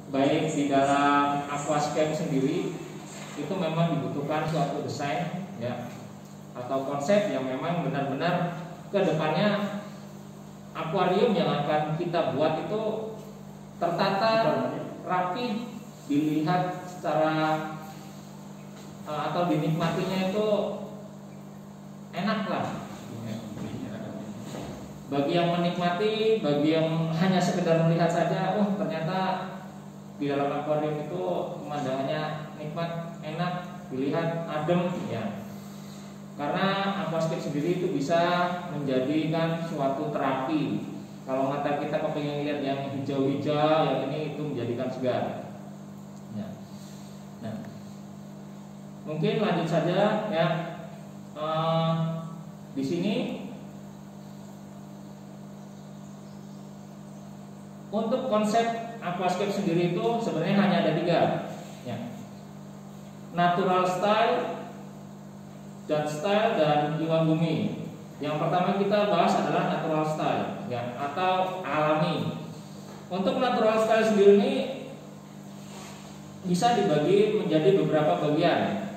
baik di dalam aquascape sendiri itu memang dibutuhkan suatu desain ya atau konsep yang memang benar-benar ke depannya akuarium yang akan kita buat itu tertata, rapi, dilihat secara atau dinikmatinya itu enak lah. Bagi yang menikmati, bagi yang hanya sekedar melihat saja, oh ternyata di dalam akuarium itu pemandangannya nikmat, enak, dilihat, adem ya. Karena aquascape sendiri itu bisa menjadikan suatu terapi. Kalau mata kita kepingin lihat yang hijau-hijau, yang ini itu menjadikan segar. Ya. Nah, mungkin lanjut saja ya. Di sini untuk konsep aquascape sendiri itu sebenarnya hanya ada 3 ya. Natural style, Dutch style, dan Iwagumi. Yang pertama kita bahas adalah natural style ya, atau alami. Untuk natural style sendiri ini bisa dibagi menjadi beberapa bagian.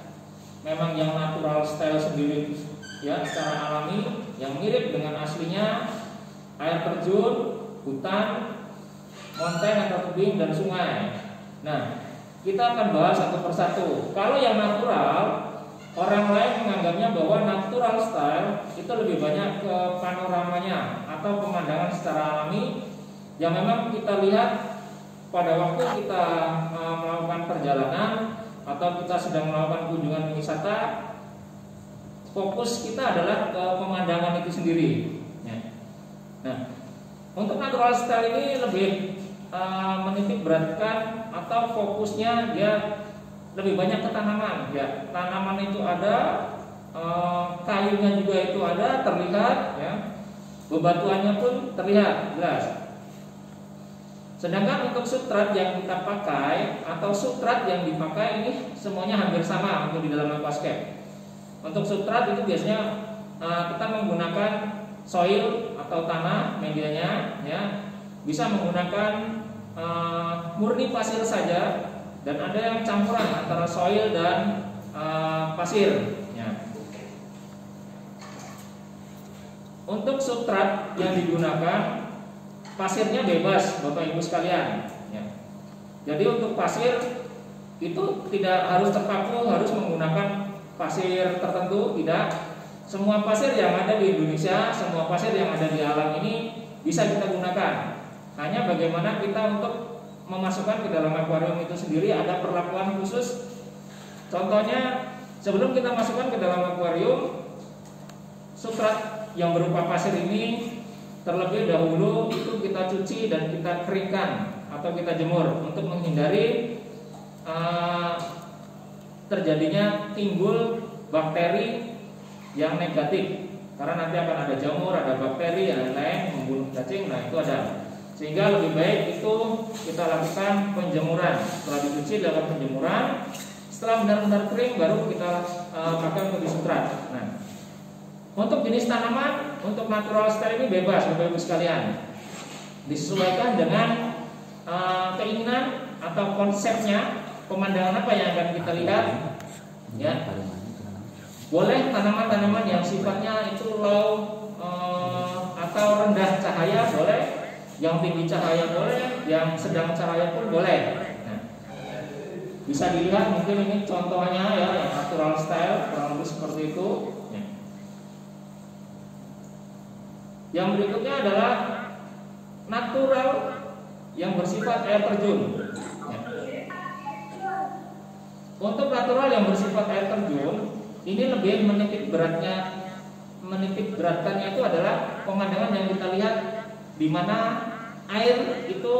Memang yang natural style sendiri ya secara alami yang mirip dengan aslinya air terjun, hutan, mountain atau tebing dan sungai. Nah, kita akan bahas satu persatu. Kalau yang natural, orang lain menganggapnya bahwa natural style itu lebih banyak ke panoramanya atau pemandangan secara alami yang memang kita lihat pada waktu kita melakukan perjalanan atau kita sedang melakukan kunjungan wisata. Fokus kita adalah ke pemandangan itu sendiri ya. Nah, untuk natural style ini lebih menitik beratkan atau fokusnya dia lebih banyak ke tanaman ya. Tanaman itu ada, kayunya juga itu ada, terlihat ya. Bebatuannya pun terlihat jelas. Sedangkan untuk substrat yang kita pakai atau substrat yang dipakai ini semuanya hampir sama untuk di dalam aquascape. Untuk substrat itu biasanya kita menggunakan soil atau tanah medianya ya. Bisa menggunakan murni pasir saja, dan ada yang campuran antara soil dan pasir ya. Untuk substrat yang digunakan pasirnya bebas Bapak Ibu sekalian ya. Jadi untuk pasir itu tidak harus terpaku harus menggunakan pasir tertentu, tidak. Semua pasir yang ada di Indonesia, semua pasir yang ada di alam ini bisa kita gunakan. Hanya bagaimana kita untuk memasukkan ke dalam akuarium itu sendiri ada perlakuan khusus. Contohnya, sebelum kita masukkan ke dalam akuarium, substrat yang berupa pasir ini terlebih dahulu itu kita cuci dan kita keringkan atau kita jemur untuk menghindari terjadinya timbul bakteri yang negatif. Karena nanti akan ada jamur, ada bakteri, dan lain-lain membunuh cacing. Nah itu ada. Sehingga lebih baik itu kita lakukan penjemuran. Setelah dicuci dilakukan penjemuran. Setelah benar-benar kering baru kita pakai untuk disubstrat. Nah, untuk jenis tanaman, untuk natural style ini bebas Bapak Ibu sekalian. Disesuaikan dengan keinginan atau konsepnya, pemandangan apa yang akan kita lihat ya. Boleh tanaman-tanaman yang sifatnya itu low atau rendah cahaya boleh, yang tinggi cahaya boleh, yang sedang cahaya pun boleh. Nah, bisa dilihat mungkin ini contohnya ya yang natural style kurang lebih seperti itu ya. Yang berikutnya adalah natural yang bersifat air terjun ya. Untuk natural yang bersifat air terjun ini lebih menitik beratkannya itu adalah pemandangan yang kita lihat di mana air itu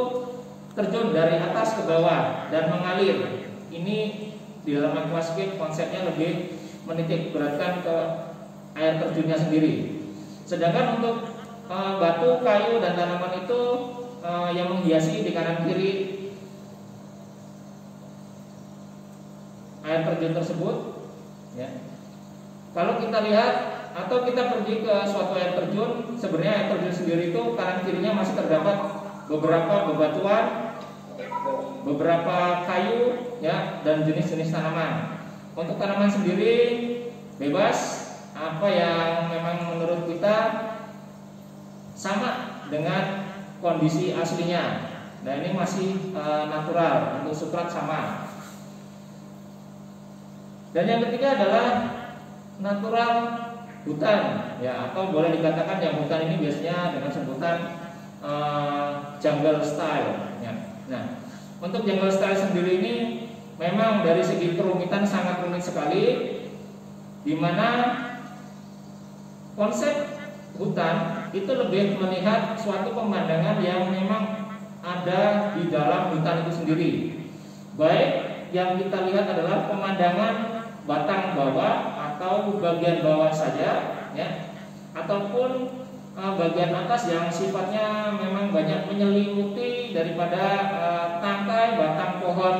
terjun dari atas ke bawah dan mengalir. Ini di dalam aquascape konsepnya lebih menitik beratkan ke air terjunnya sendiri. Sedangkan untuk batu, kayu dan tanaman itu yang menghiasi di kanan kiri air terjun tersebut ya. Kalau kita lihat atau kita pergi ke suatu air terjun, sebenarnya air terjun sendiri itu kanan kirinya masih terdapat beberapa bebatuan beberapa kayu ya dan jenis-jenis tanaman. Untuk tanaman sendiri bebas, apa yang memang menurut kita sama dengan kondisi aslinya. Nah ini masih natural, untuk substrat sama. Dan yang ketiga adalah natural hutan ya, atau boleh dikatakan yang hutan ini biasanya dengan sebutan jungle style ya. Nah untuk jungle style sendiri ini memang dari segi kerumitan sangat rumit sekali, di mana konsep hutan itu lebih melihat suatu pemandangan yang memang ada di dalam hutan itu sendiri. Baik yang kita lihat adalah pemandangan batang bawah atau bagian bawah saja ya, ataupun bagian atas yang sifatnya memang banyak menyelimuti daripada tangkai batang pohon.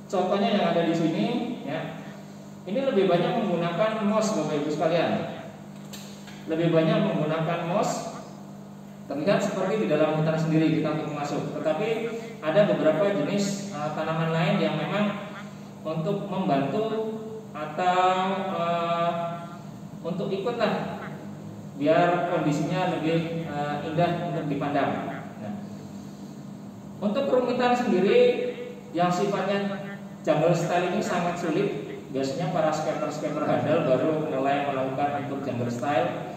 Contohnya yang ada di sini ya. Ini lebih banyak menggunakan moss Bapak Ibu sekalian. Lebih banyak menggunakan moss. Terlihat seperti di dalam hutan sendiri kita untuk masuk. Tetapi ada beberapa jenis tanaman lain yang memang untuk membantu atau untuk ikutlah biar kondisinya lebih indah untuk dipandang. Nah, untuk kerumitan sendiri yang sifatnya jungle style ini sangat sulit. Biasanya para skater handal baru mulai melakukan untuk jungle style,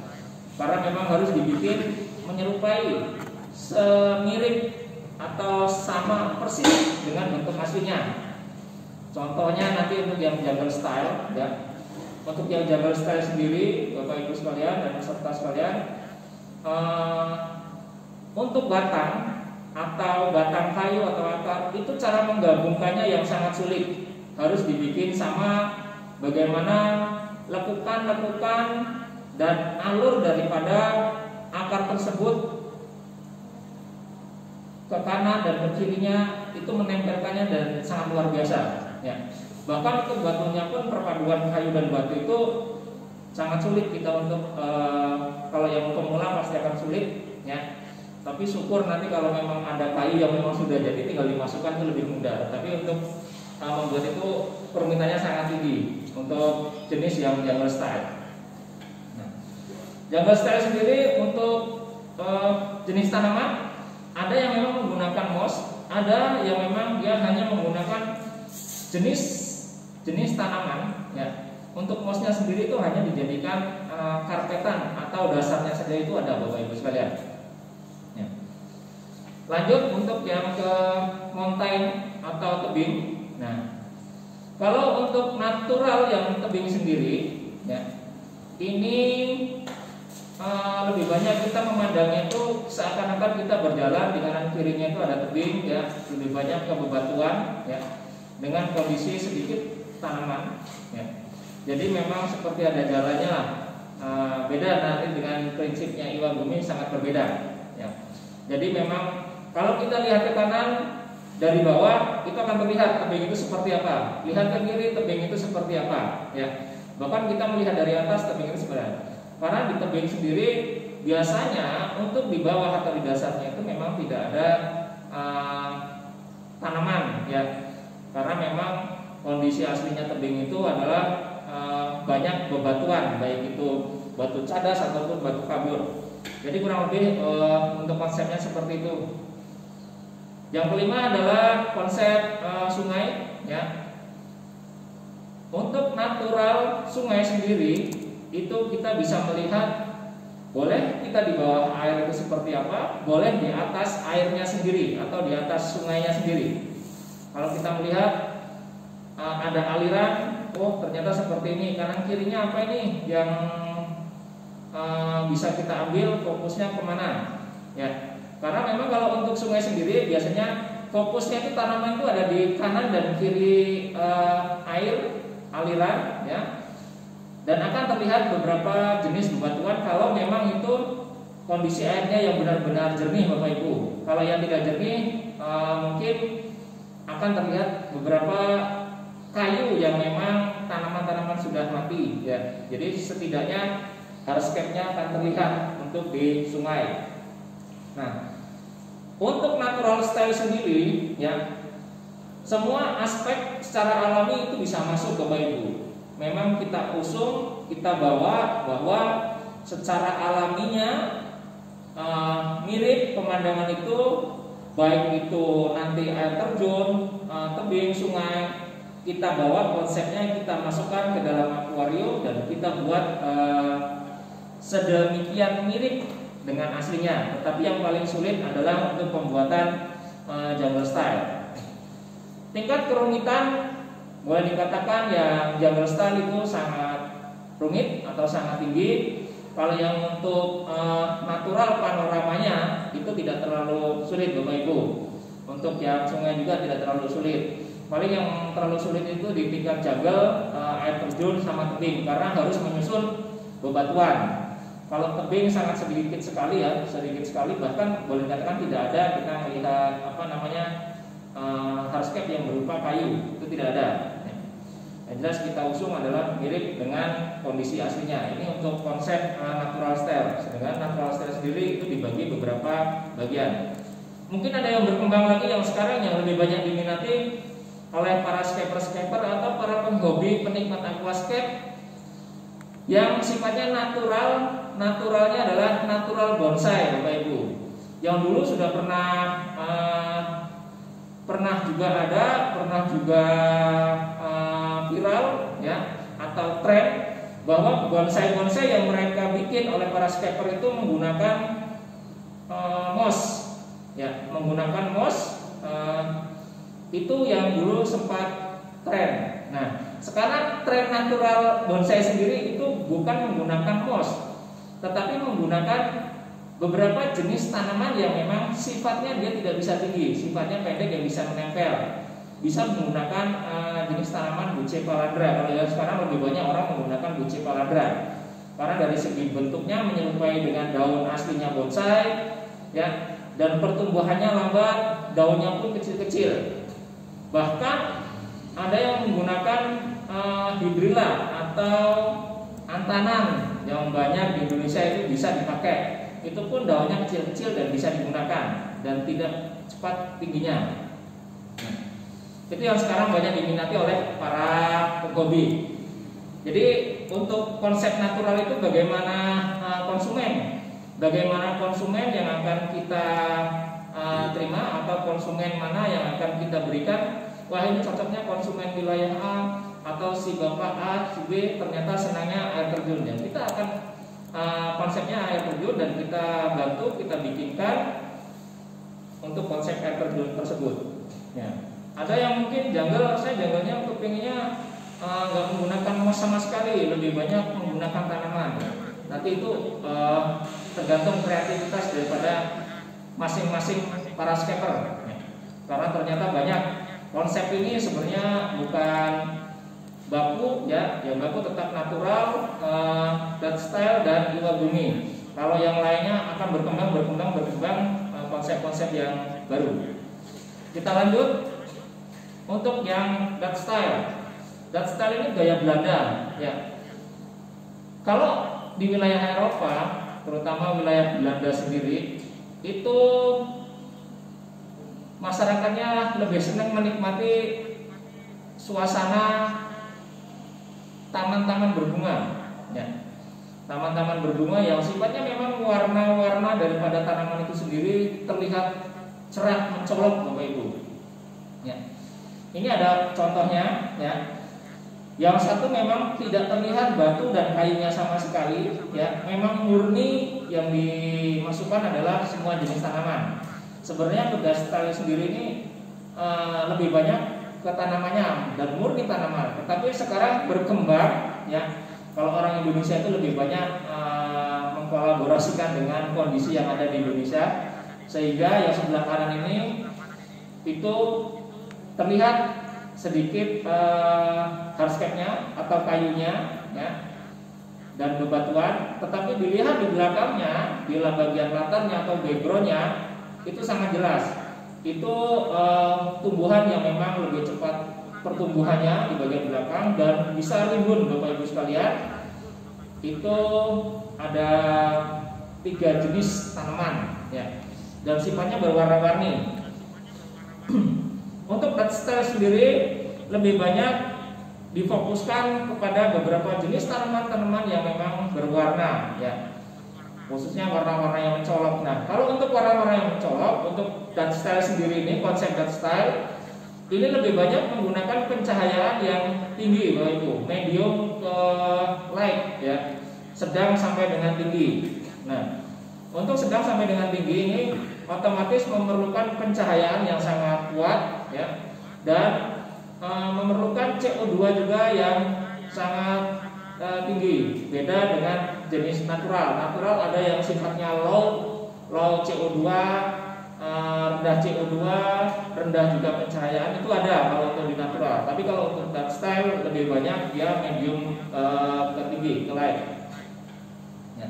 karena memang harus dibikin menyerupai, semirip atau sama persis dengan bentuk aslinya. Contohnya nanti untuk yang jungle style ya. Untuk yang jungle style sendiri Bapak Ibu sekalian dan peserta sekalian, untuk batang atau batang kayu atau akar itu cara menggabungkannya yang sangat sulit. Harus dibikin sama bagaimana lekukan dan alur daripada akar tersebut ke kanan dan ke kirinya itu menempelkannya dan sangat luar biasa ya. Bahkan untuk batunya pun perpaduan kayu dan batu itu sangat sulit kita untuk kalau yang pemula pasti akan sulit ya. Tapi syukur nanti kalau memang ada kayu yang memang sudah jadi tinggal dimasukkan itu lebih mudah. Tapi untuk membuat itu permintaannya sangat tinggi untuk jenis yang jungle style. Nah, jungle style sendiri untuk jenis tanaman ada yang memang menggunakan moss, ada yang memang dia hanya menggunakan jenis tanaman ya. Untuk mossnya sendiri itu hanya dijadikan karpetan atau dasarnya saja itu ada Bapak Ibu sekalian ya. Lanjut untuk yang ke mountain atau tebing. Nah, kalau untuk natural yang tebing sendiri ya, ini lebih banyak kita memandangnya itu seakan-akan kita berjalan di kanan kirinya itu ada tebing ya, lebih banyak ke bebatuan ya, dengan kondisi sedikit tanaman ya. Jadi memang seperti ada jalannya lah. Beda nanti dengan prinsipnya Iwa Bumi sangat berbeda ya. Jadi memang kalau kita lihat ke kanan dari bawah itu akan terlihat tebing itu seperti apa. Lihat ke kiri tebing itu seperti apa ya. Bahkan kita melihat dari atas tebing itu sebenarnya. Karena di tebing sendiri biasanya untuk di bawah atau di dasarnya itu memang tidak ada tanaman ya. Karena memang kondisi aslinya tebing itu adalah banyak bebatuan, baik itu batu cadas ataupun batu kabur. Jadi kurang lebih untuk konsepnya seperti itu. Yang kelima adalah konsep sungai ya. Untuk natural sungai sendiri itu kita bisa melihat, boleh kita di bawah air itu seperti apa, boleh di atas airnya sendiri atau di atas sungainya sendiri. Kalau kita melihat ada aliran, oh ternyata seperti ini, kanan kirinya apa ini yang bisa kita ambil fokusnya kemana ya. Karena memang kalau untuk sungai sendiri biasanya fokusnya itu tanaman itu ada di kanan dan kiri air aliran ya. Dan akan terlihat beberapa jenis bebatuan kalau memang itu kondisi airnya yang benar-benar jernih Bapak Ibu. Kalau yang tidak jernih mungkin akan terlihat beberapa kayu yang memang tanaman-tanaman sudah mati ya. Jadi setidaknya hardscape-nya akan terlihat untuk di sungai. Nah, untuk natural style sendiri ya, semua aspek secara alami itu bisa masuk Bapak Ibu. Memang kita usung, kita bawa bahwa secara alaminya mirip pemandangan itu, baik itu nanti air terjun, tebing, sungai, kita bawa konsepnya, kita masukkan ke dalam akuarium dan kita buat sedemikian mirip dengan aslinya. Tetapi yang paling sulit adalah untuk pembuatan jungle style. Tingkat kerumitan boleh dikatakan yang jungle style itu sangat rumit atau sangat tinggi. Kalau yang untuk natural panoramanya itu tidak terlalu sulit Bapak Ibu. Untuk yang sungai juga tidak terlalu sulit. Paling yang terlalu sulit itu di tingkat jungle, air terjun sama tebing, karena harus menyusun bebatuan. Kalau tebing sangat sedikit sekali ya, sedikit sekali, bahkan boleh dikatakan tidak ada kita melihat hardscape yang berupa kayu, itu tidak ada. Yang jelas kita usung adalah mirip dengan kondisi aslinya. Ini untuk konsep natural style. Sedangkan natural style sendiri itu dibagi beberapa bagian. Mungkin ada yang berkembang lagi yang sekarang yang lebih banyak diminati oleh para scaper atau para penghobi penikmat aquascape yang sifatnya natural. Naturalnya adalah natural bonsai Bapak Ibu. Yang dulu sudah pernah juga viral ya, atau tren bahwa bonsai yang mereka bikin oleh para scaper itu menggunakan moss ya, menggunakan moss. Itu yang dulu sempat tren. Nah, sekarang tren natural bonsai sendiri itu bukan menggunakan moss, tetapi menggunakan beberapa jenis tanaman yang memang sifatnya dia tidak bisa tinggi, sifatnya pendek yang bisa menempel. Bisa menggunakan jenis tanaman Bucephalandra. Kalau yang sekarang lebih banyak orang menggunakan Bucephalandra karena dari segi bentuknya menyerupai dengan daun aslinya bonsai ya, dan pertumbuhannya lambat, daunnya pun kecil-kecil. Bahkan ada yang menggunakan hidrilla atau antanan yang banyak di Indonesia itu bisa dipakai. Itu pun daunnya kecil-kecil dan bisa digunakan dan tidak cepat tingginya. Itu yang sekarang banyak diminati oleh para penghobi. Jadi untuk konsep natural itu bagaimana konsumen yang akan kita terima atau konsumen mana yang akan kita berikan. Wah, ini cocoknya konsumen wilayah A atau si bapak A, si B ternyata senangnya air terjun. Ya, kita akan konsepnya air terjun dan kita bantu, kita bikinkan untuk konsep air terjun tersebut. Ya. Ada yang mungkin jungle-nya kepinginnya nggak menggunakan moss sama sekali, lebih banyak menggunakan tanaman. Nanti itu tergantung kreativitas daripada masing-masing para scaper. Ya. Karena ternyata banyak konsep ini sebenarnya bukan baku ya, yang baku tetap natural, dan style dan iwagumi. Kalau yang lainnya akan berkembang konsep-konsep yang baru. Kita lanjut untuk yang dat style. Dat style ini gaya Belanda ya. Kalau di wilayah Eropa, terutama wilayah Belanda sendiri, itu masyarakatnya lebih senang menikmati suasana taman-taman berbunga ya. Taman-taman berbunga yang sifatnya memang warna-warna daripada tanaman itu sendiri terlihat cerah mencolok Bapak Ibu ya. Ini ada contohnya ya. Yang satu memang tidak terlihat batu dan kayunya sama sekali ya. Memang murni yang dimasukkan adalah semua jenis tanaman. Sebenarnya tugas style sendiri ini lebih banyak ke tanamannya dan murni tanaman. Tetapi sekarang berkembang ya. Kalau orang Indonesia itu lebih banyak mengkolaborasikan dengan kondisi yang ada di Indonesia, sehingga yang sebelah kanan ini itu terlihat sedikit hardscape-nya atau kayunya ya, dan bebatuan. Tetapi dilihat di belakangnya, di bagian latarnya atau backgroundnya itu sangat jelas. Itu tumbuhan yang memang lebih cepat pertumbuhannya di bagian belakang dan bisa rimbun Bapak Ibu sekalian. Itu ada 3 jenis tanaman ya, dan sifatnya berwarna-warni. Untuk untuk dot style sendiri lebih banyak difokuskan kepada beberapa jenis tanaman-tanaman yang memang berwarna, ya, khususnya warna-warna yang mencolok. Nah, kalau untuk warna-warna yang mencolok, untuk dot style sendiri ini, konsep dot style ini lebih banyak menggunakan pencahayaan yang tinggi, Bapak Ibu, medium ke light, ya, sedang sampai dengan tinggi. Nah, untuk sedang sampai dengan tinggi ini otomatis memerlukan pencahayaan yang sangat kuat, ya, dan memerlukan CO2 juga yang sangat tinggi. Beda dengan jenis natural. Natural ada yang sifatnya low CO2, rendah CO2, rendah juga pencahayaan, itu ada kalau untuk di natural. Tapi kalau untuk dot style lebih banyak dia medium ke tinggi, ke light. Ya.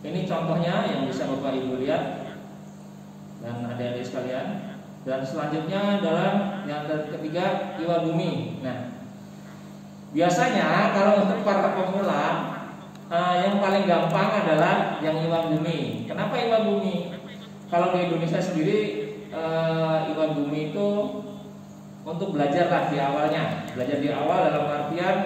Ini contohnya yang bisa Bapak Ibu lihat dan adik-adik sekalian. Dan selanjutnya adalah yang ketiga, Iwagumi. Nah, biasanya kalau untuk para pemula yang paling gampang adalah yang Iwagumi. Kenapa Iwagumi? Kalau di Indonesia sendiri Iwagumi itu untuk belajar lah di awalnya. Belajar di awal dalam artian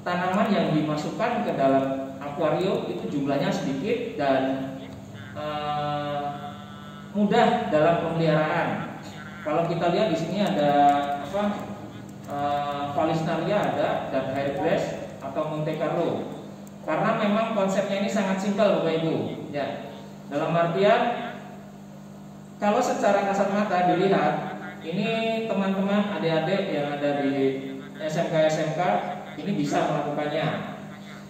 tanaman yang dimasukkan ke dalam akuarium itu jumlahnya sedikit dan mudah dalam pemeliharaan. Kalau kita lihat di sini ada Valisnaria ada dan Hairgrass atau Monte Carlo. Karena memang konsepnya ini sangat simpel, Bapak Ibu. Ya, dalam artian kalau secara kasat mata dilihat, ini teman-teman adik-adik yang ada di SMK ini bisa melakukannya.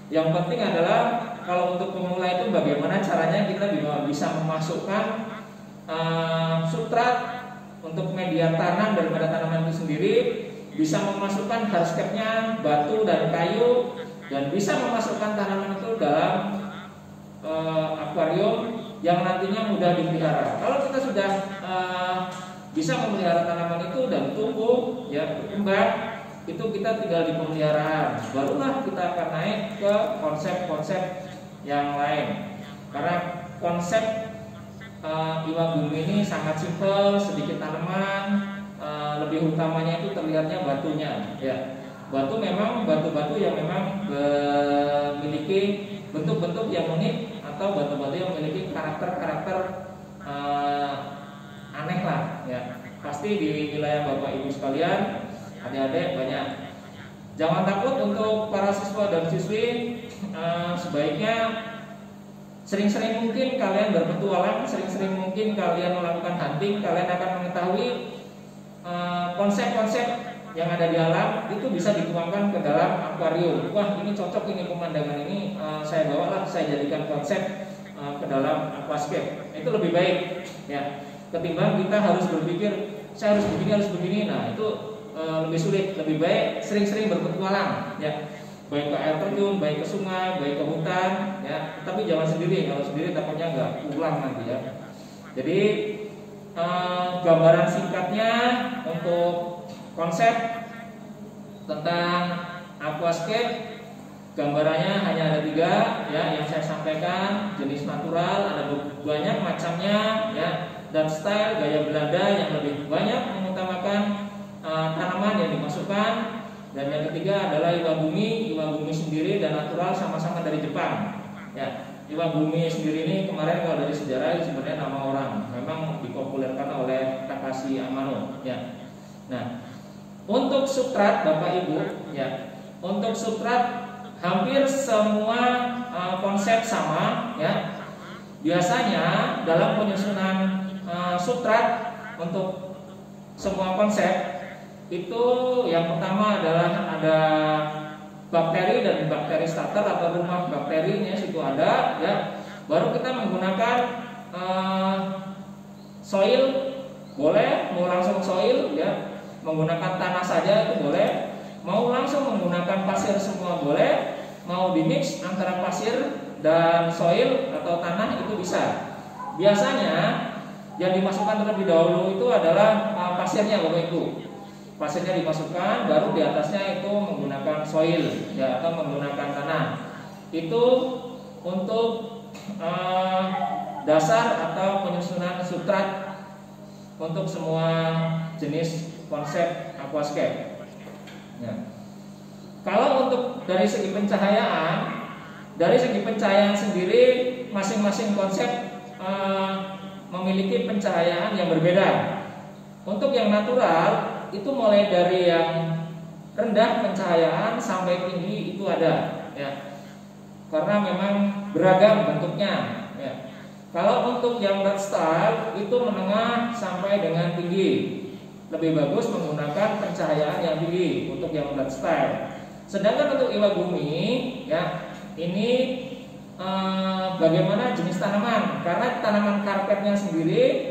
Yang penting adalah kalau untuk pemula itu bagaimana caranya kita bisa memasukkan substrat untuk media tanam daripada tanaman itu sendiri, bisa memasukkan hardscape-nya batu dan kayu, dan bisa memasukkan tanaman itu dalam akuarium yang nantinya mudah dipelihara. Kalau kita sudah bisa memelihara tanaman itu dan tumbuh, ya, berkembang, itu kita tinggal di pemeliharaan. Barulah kita akan naik ke konsep-konsep yang lain. Karena konsep Iwagumi ini sangat simpel, sedikit tanaman, lebih utamanya itu terlihatnya batunya, ya. Batu memang batu-batu yang memang memiliki bentuk-bentuk yang unik atau batu-batu yang memiliki karakter-karakter aneh lah, ya. Pasti di wilayah Bapak Ibu sekalian, adik-adik banyak. Jangan takut untuk para siswa dan siswi, sebaiknya sering-sering mungkin kalian berpetualang, sering-sering mungkin kalian melakukan hunting, kalian akan mengetahui konsep-konsep yang ada di alam itu bisa dituangkan ke dalam akuarium. Wah, ini cocok, ini pemandangan ini saya bawalah, saya jadikan konsep ke dalam aquascape. Itu lebih baik, ya, ketimbang kita harus berpikir saya harus begini. Nah, itu lebih sulit. Lebih baik sering-sering berpetualang, ya. Baik ke air terjun, baik ke sungai, baik ke hutan, ya. Tapi jangan sendiri. Kalau sendiri takutnya nggak pulang nanti, ya. Jadi gambaran singkatnya untuk konsep tentang aquascape, gambarannya hanya ada 3, ya, yang saya sampaikan. Jenis natural ada banyak macamnya, ya, dan style gaya Belanda yang lebih banyak mengutamakan tanaman yang dimasukkan. Dan yang ketiga adalah Iwagumi. Iwagumi sendiri dan natural sama-sama dari Jepang, ya. Iwagumi sendiri ini kemarin kalau dari sejarah sebenarnya nama orang, memang dipopulerkan oleh Takashi Amano, ya. Nah, untuk substrat Bapak Ibu, ya, untuk substrat hampir semua konsep sama, ya. Biasanya dalam penyusunan substrat untuk semua konsep itu yang pertama adalah ada bakteri dan bakteri starter atau rumah bakterinya situ ada, ya. Baru kita menggunakan soil, boleh, mau langsung soil, ya, menggunakan tanah saja itu boleh, mau langsung menggunakan pasir semua boleh, mau dimix antara pasir dan soil atau tanah itu bisa. Biasanya yang dimasukkan terlebih dahulu itu adalah pasirnya, Bapak Ibu. Pasirnya dimasukkan, baru di atasnya itu menggunakan soil, ya, atau menggunakan tanah. Itu untuk dasar atau penyusunan substrat untuk semua jenis konsep aquascape. Ya. Kalau untuk dari segi pencahayaan sendiri, masing-masing konsep memiliki pencahayaan yang berbeda. Untuk yang natural itu mulai dari yang rendah pencahayaan sampai tinggi itu ada, ya. Karena memang beragam bentuknya, ya. Kalau untuk yang red style itu menengah sampai dengan tinggi. Lebih bagus menggunakan pencahayaan yang tinggi untuk yang red style. Sedangkan untuk Iwagumi, ya, ini bagaimana jenis tanaman? Karena tanaman karpetnya sendiri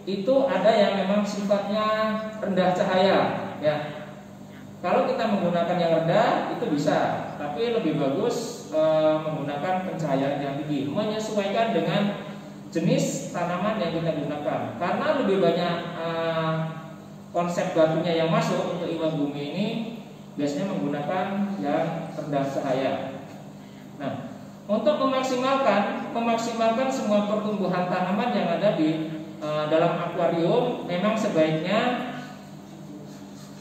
itu ada yang memang sifatnya rendah cahaya, ya. Kalau kita menggunakan yang rendah itu bisa, tapi lebih bagus menggunakan pencahayaan yang tinggi, menyesuaikan dengan jenis tanaman yang kita gunakan. Karena lebih banyak konsep batunya yang masuk untuk Iwagumi ini biasanya menggunakan yang rendah cahaya. Nah, untuk memaksimalkan semua pertumbuhan tanaman yang ada di dalam akuarium, memang sebaiknya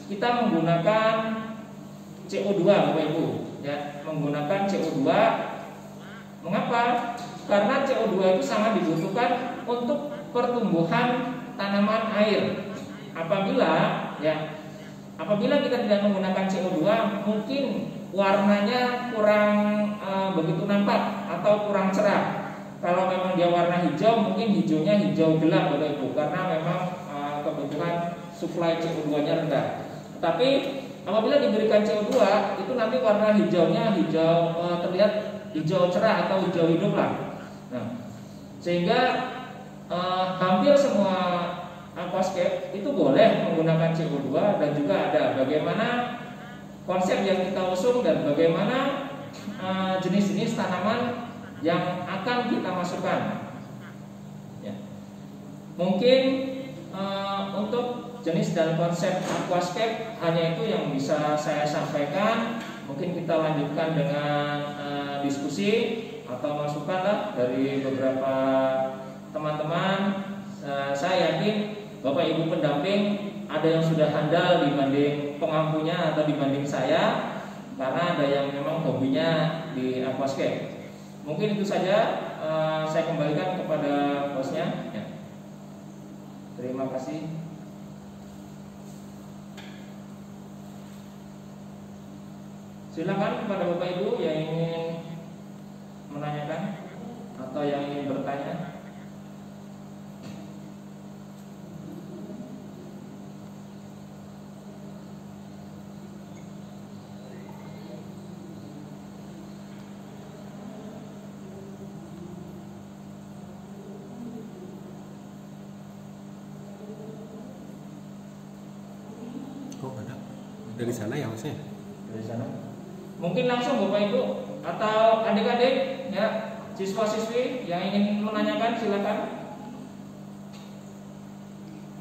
kita menggunakan CO2, Bapak Ibu, ya, menggunakan CO2. Mengapa? Karena CO2 itu sangat dibutuhkan untuk pertumbuhan tanaman air. Apabila kita tidak menggunakan CO2, mungkin warnanya kurang begitu nampak atau kurang cerah. Kalau memang dia warna hijau, mungkin hijaunya hijau gelap, Bapak Ibu, karena memang kebutuhan suplai CO2-nya rendah. Tapi apabila diberikan CO2, itu nanti warna hijaunya hijau terlihat hijau cerah atau hijau hidup lah. Nah, sehingga hampir semua aquascape itu boleh menggunakan CO2, dan juga ada bagaimana konsep yang kita usung dan bagaimana jenis-jenis tanaman yang akan kita masukkan. Ya. Mungkin untuk jenis dan konsep aquascape hanya itu yang bisa saya sampaikan. Mungkin kita lanjutkan dengan diskusi atau masukan lah dari beberapa teman-teman. Saya yakin Bapak Ibu pendamping ada yang sudah handal dibanding pengampunya atau dibanding saya, karena ada yang memang hobinya di aquascape. Mungkin itu saja, saya kembalikan kepada bosnya, ya. Terima kasih. Silakan kepada Bapak Ibu yang ingin menanyakan atau yang ingin bertanya. Oh, ada dari sana ya maksudnya? Dari sana. Mungkin langsung Bapak Ibu atau adik-adik, ya, siswa-siswi yang ingin menanyakan silakan.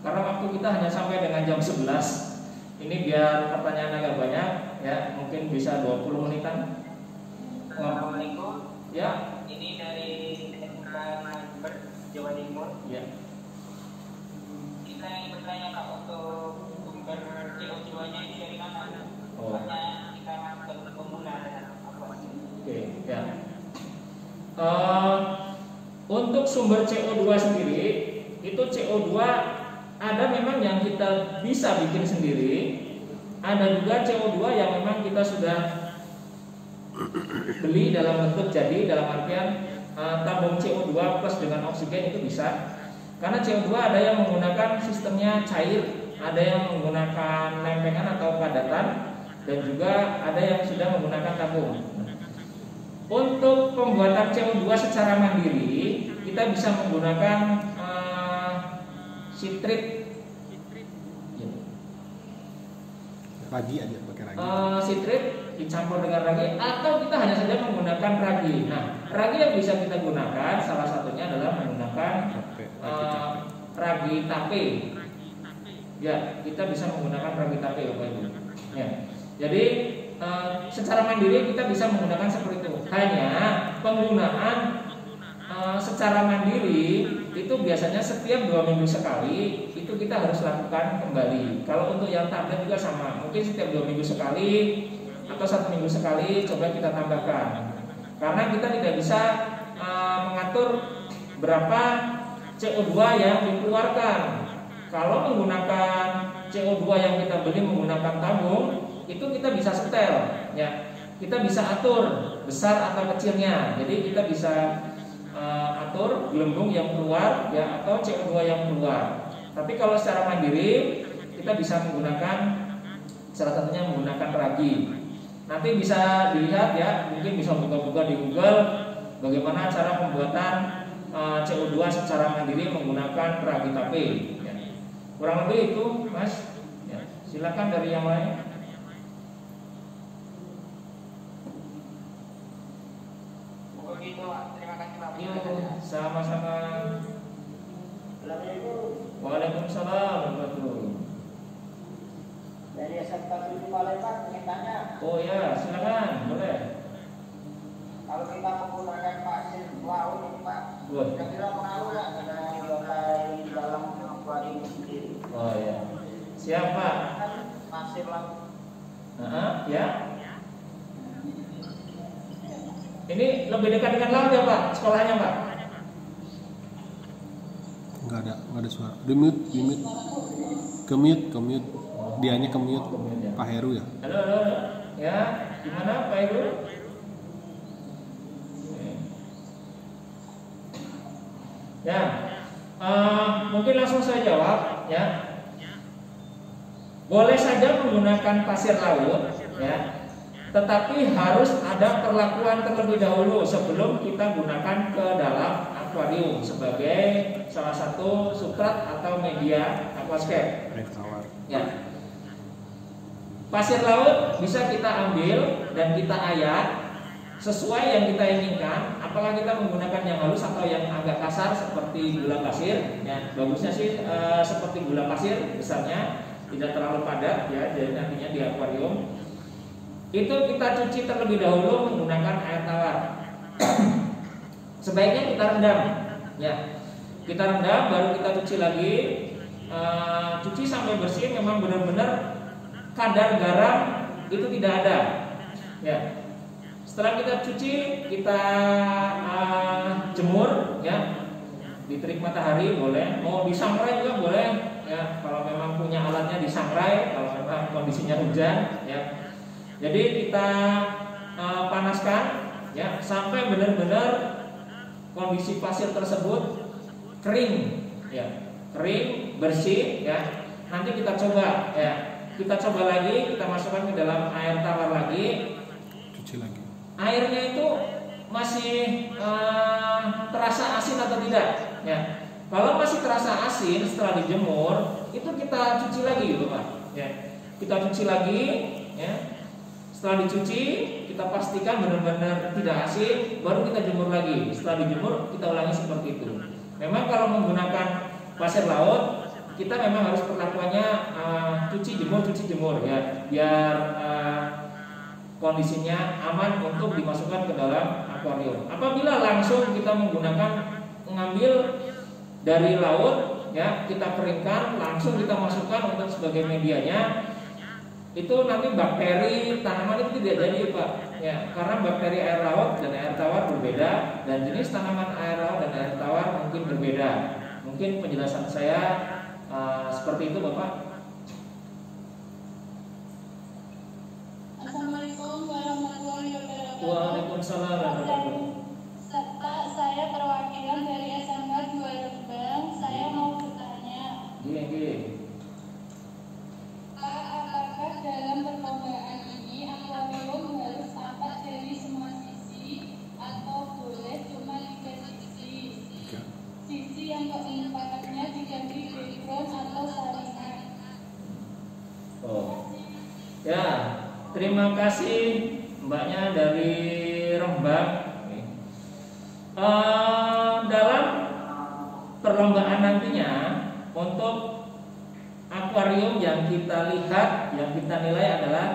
Karena waktu kita hanya sampai dengan jam 11. Ini biar pertanyaan agak banyak, ya, mungkin bisa 20 menitan. Assalamualaikum. Ya. Ini dari SMK Jawa Timur. Ya. Kita ingin bertanya Kak, untuk sumber CO2-nya ini dari mana? Oh. Soalnya kita baru pemula apa? Oke, ya. Untuk sumber CO2 sendiri, itu CO2 ada memang yang kita bisa bikin sendiri, ada juga CO2 yang memang kita sudah beli dalam bentuk jadi, dalam artian tabung CO2 plus dengan oksigen itu bisa. Karena CO2 ada yang menggunakan sistemnya cair, ada yang menggunakan lempengan atau padatan, dan juga ada yang sudah menggunakan tabung. Untuk pembuatan CO2 secara mandiri, kita bisa menggunakan sitrit. Ragi aja, pakai ragi. Sitrit dicampur dengan ragi, atau kita hanya saja menggunakan ragi. Nah, ragi yang bisa kita gunakan salah satunya adalah menggunakan ragi tape. Ya, kita bisa menggunakan ragi tape, Bapak Ibu. Ya. Jadi secara mandiri kita bisa menggunakan seperti itu. Hanya penggunaan secara mandiri itu biasanya setiap 2 minggu sekali itu kita harus lakukan kembali. Kalau untuk yang tablet juga sama, mungkin setiap 2 minggu sekali atau 1 minggu sekali coba kita tambahkan. Karena kita tidak bisa mengatur berapa CO2 yang dikeluarkan. Kalau menggunakan CO2 yang kita beli menggunakan tabung, itu kita bisa setel, ya. Kita bisa atur besar atau kecilnya. Jadi kita bisa atur gelembung yang keluar, ya, atau CO2 yang keluar. Tapi kalau secara mandiri kita bisa menggunakan, salah satunya menggunakan ragi. Nanti bisa dilihat, ya, mungkin bisa buka-buka di Google bagaimana cara pembuatan CO2 secara mandiri menggunakan ragi tape, ya. Kurang lebih itu, Mas, ya. Silakan dari yang lain. Begitu, Pak. Terima kasih, Pak. Yuk, sama-sama. Assalamualaikum. Waalaikumsalam warahmatullahi. Dari SMK 7 Palembang ingin tanya, Oh ya, silakan, boleh. kalau kita menggunakan pasir laut ini, Pak, Boleh. kira-kira pengaruh nggak dengan nilai dalam akuarium sendiri? Oh ya. Siapa? Kan pasir laut. Ya. Ini lebih dekat dengan laut ya, Pak? Sekolahnya, Pak? Nggak ada suara. Di mute. Ke mute. Dianya ke mute. Pak Heru ya. Halo. Ya, gimana Pak Ibu? Ya, mungkin langsung saya jawab, ya. Boleh saja menggunakan pasir laut, ya. Tetapi harus ada perlakuan terlebih dahulu sebelum kita gunakan ke dalam akuarium sebagai salah satu substrat atau media aquascape. Air tawar. Ya. Pasir laut bisa kita ambil dan kita ayak sesuai yang kita inginkan. Apakah kita menggunakan yang halus atau yang agak kasar seperti gula pasir? Ya, bagusnya sih seperti gula pasir besarnya, tidak terlalu padat, ya. Jadi nantinya di akuarium itu kita cuci terlebih dahulu menggunakan air tawar. Sebaiknya kita rendam, ya. Kita rendam baru kita cuci lagi. Cuci sampai bersih, memang benar-benar kadar garam itu tidak ada, ya. Setelah kita cuci, kita jemur, ya, di terik matahari boleh, mau disangrai juga boleh, ya. Kalau memang punya alatnya disangrai, kalau memang kondisinya hujan, ya. Jadi kita panaskan, ya, sampai benar-benar kondisi pasir tersebut kering, ya, kering bersih, ya. Nanti kita coba, ya. Kita coba lagi, kita masukkan ke dalam air tawar lagi. Cuci lagi. Airnya itu masih terasa asin atau tidak? Ya. Kalau masih terasa asin setelah dijemur, itu kita cuci lagi, gitu, Pak. Ya. Kita cuci lagi, ya. Setelah dicuci, kita pastikan benar-benar tidak asin, baru kita jemur lagi. Setelah dijemur, kita ulangi seperti itu. Memang kalau menggunakan pasir laut, kita memang harus perlakuannya cuci jemur, ya, biar kondisinya aman untuk dimasukkan ke dalam akuarium. Apabila langsung kita mengambil dari laut, ya, kita keringkan, langsung kita masukkan untuk sebagai medianya, itu nanti bakteri tanaman itu tidak jadi, Pak, ya, karena bakteri air laut dan air tawar berbeda, dan jenis tanaman air laut dan air tawar mungkin berbeda. Mungkin penjelasan saya seperti itu, Bapak. Assalamualaikum warahmatullahi wabarakatuh. Waalaikumsalam warahmatullahi wabarakatuh. Pak, saya perwakilan dari SMK 2 Rembang. Saya mau bertanya, Gini. Pak, apakah dalam perlombaan ini akuarium harus tampak dari semua sisi atau boleh cuma 3 sisi? Sisi yang keempatnya diganti background atau saringan. Oh, ya, terima kasih Mbaknya dari Rembang. Dalam perlombaan nantinya untuk akuarium yang kita lihat, yang kita nilai adalah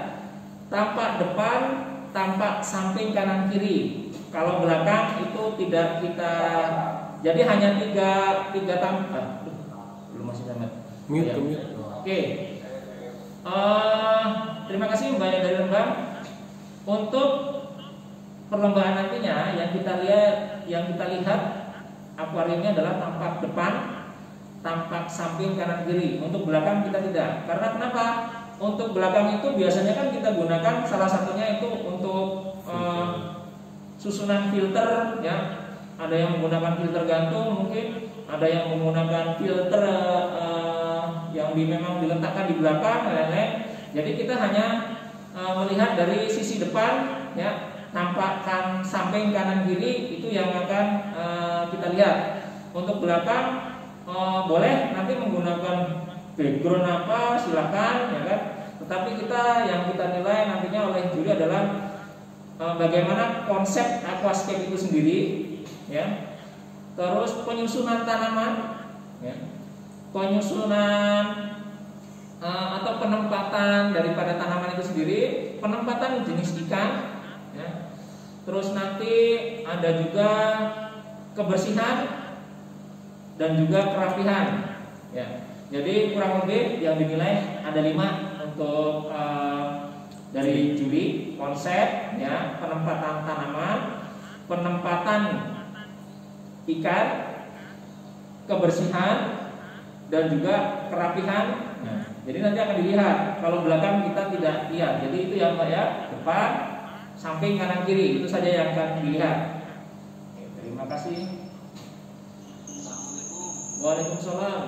tampak depan, tampak samping kanan kiri. Kalau belakang itu tidak kita Jadi hanya tiga tambah. Belum masih sama. Mute, Ya. mute. Oke. Terima kasih Mbak dari Rembang. Untuk perlombaan nantinya yang kita lihat akuariumnya adalah tampak depan, tampak samping, kanan, kiri. Untuk belakang kita tidak. Karena kenapa? Untuk belakang itu biasanya kan kita gunakan salah satunya itu untuk susunan filter, ya. Ada yang menggunakan filter gantung mungkin, ada yang menggunakan filter yang memang diletakkan di belakang, lain-lain. Jadi kita hanya melihat dari sisi depan, ya, nampakkan samping, kanan, kiri itu yang akan kita lihat. Untuk belakang boleh nanti menggunakan background apa silakan, ya kan. Tetapi yang kita nilai nantinya oleh juri adalah bagaimana konsep aquascape itu sendiri, ya. Terus penyusunan tanaman, ya. Penyusunan atau penempatan daripada tanaman itu sendiri, penempatan jenis ikan, ya. Terus nanti ada juga kebersihan dan juga kerapihan, ya. Jadi kurang lebih yang dinilai ada 5 untuk dari juri: konsep, ya, penempatan tanaman, penempatan ikan, kebersihan, dan juga kerapihan. Nah, jadi nanti akan dilihat. Kalau belakang kita tidak lihat. Jadi itu ya Pak ya, depan, samping, kanan, kiri, itu saja yang akan dilihat. Oke, terima kasih. Waalaikumsalam.